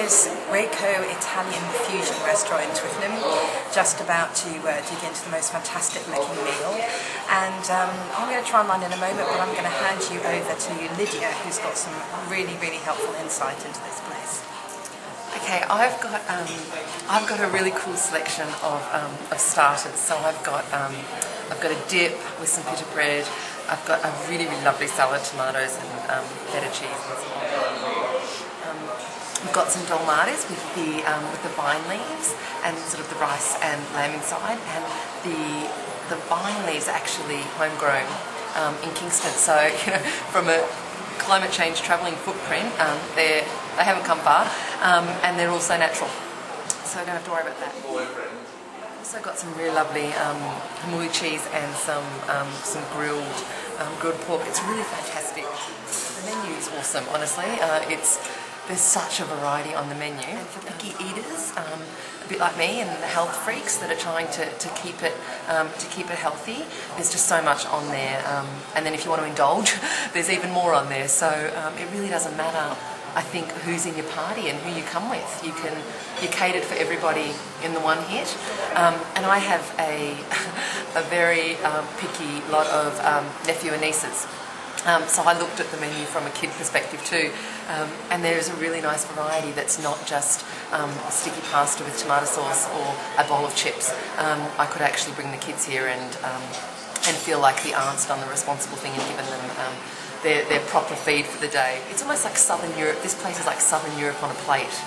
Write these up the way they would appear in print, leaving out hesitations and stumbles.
is Greco Italian Fusion Restaurant in Twickenham, just about to dig into the most fantastic looking meal. And I'm going to try mine in a moment, but I'm going to hand you over to Lydia, who's got some really, really helpful insight into this place. Okay, I've got a really cool selection of starters. So I've got a dip with some pita bread. I've got a really, really lovely salad, tomatoes and feta cheese and so on. We've got some dolmades with the vine leaves and sort of the rice and lamb inside, and the vine leaves are actually homegrown in Kingston. So from a climate change travelling footprint, they haven't come far, and they're also natural, so I don't have to worry about that. Also got some really lovely hamuli cheese and some grilled pork. It's really fantastic. The menu is awesome, honestly. There's such a variety on the menu. And for picky eaters, a bit like me and the health freaks that are trying to keep it healthy, there's just so much on there. And then if you want to indulge, there's even more on there. So it really doesn't matter, I think, who's in your party and who you come with. You're catered for everybody in the one hit. And I have a very picky lot of nephew and nieces. So I looked at the menu from a kid perspective too, and there is a really nice variety that's not just sticky pasta with tomato sauce or a bowl of chips. I could actually bring the kids here and feel like the aunt's done the responsible thing and given them their proper feed for the day. It's almost like Southern Europe. This place is like Southern Europe on a plate.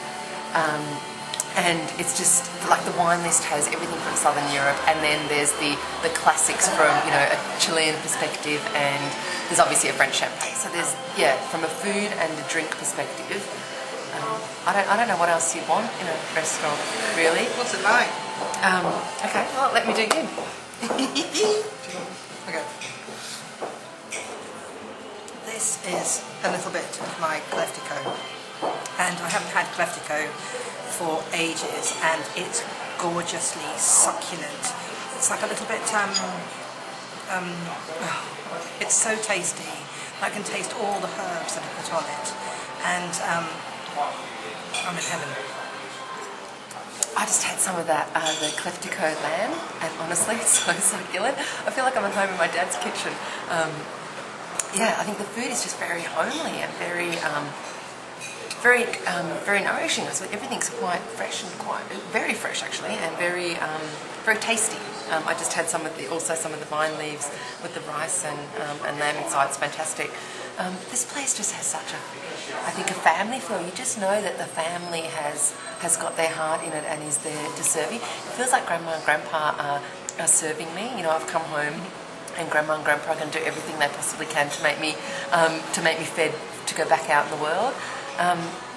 And it's just like the wine list has everything from Southern Europe, and then there's the classics from a Chilean perspective, and there's obviously a French champagne. So there's from a food and a drink perspective. I don't know what else you'd want in a restaurant, really. What's it like? Okay, well, let me dig in. Okay. This is a little bit of my Kleftiko, and I haven't had Kleftiko for ages, and it's gorgeously succulent. It's like a little bit it's so tasty. I can taste all the herbs that are put on it, and I'm in heaven. I just had some of that, the Kleftiko lamb, and honestly, it's so succulent. I feel like I'm at home in my dad's kitchen. I think the food is just very homely and very nourishing. So everything's quite fresh and very fresh actually, and very tasty. I just had some of the vine leaves with the rice and lamb inside. It's fantastic. This place just has such I think a family feel. You just know that the family has got their heart in it and is there to serve you. It feels like Grandma and Grandpa are serving me. I've come home and Grandma and Grandpa are going to do everything they possibly can to make me fed to go back out in the world.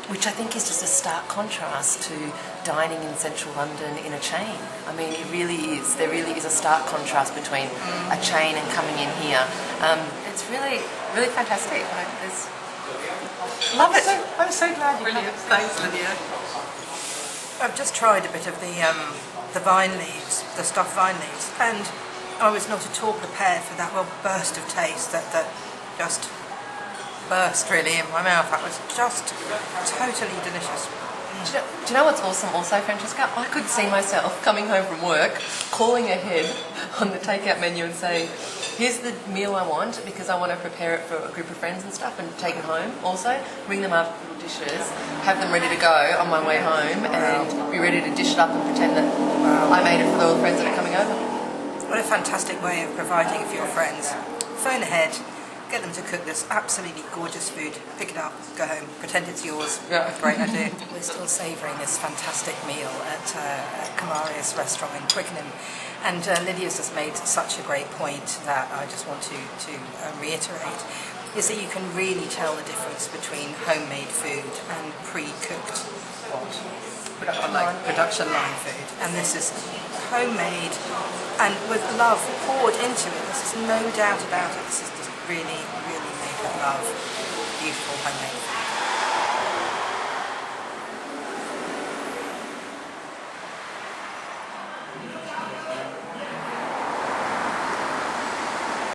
Which I think is just a stark contrast to dining in central London in a chain. I mean, it really is. There really is a stark contrast between a chain and coming in here. It's really, really fantastic. Love it. I'm so glad you love it. Thanks, Lydia. I've just tried a bit of the vine leaves, the stuffed vine leaves, and I was not at all prepared for that burst of taste that just burst really in my mouth. That was just totally delicious. Do you know what's awesome also, Francesca? I could see myself coming home from work, calling ahead on the takeout menu and saying, here's the meal I want, because I want to prepare it for a group of friends and stuff and take it home. Also, bring them up little dishes, have them ready to go on my way home, and be ready to dish it up and pretend that I made it for all the friends that are coming over. What a fantastic way of providing for your friends. Phone ahead, get them to cook this absolutely gorgeous food, pick it up, go home, pretend it's yours. Yeah. Great idea. We're still savouring this fantastic meal at Kamares Restaurant in Twickenham, and Lydia's just made such a great point that I just want to reiterate, is that you can really tell the difference between homemade food and pre-cooked production line food. And this is homemade and with love poured into it. There's no doubt about it. This is just really, really made with love. Beautiful homemade food.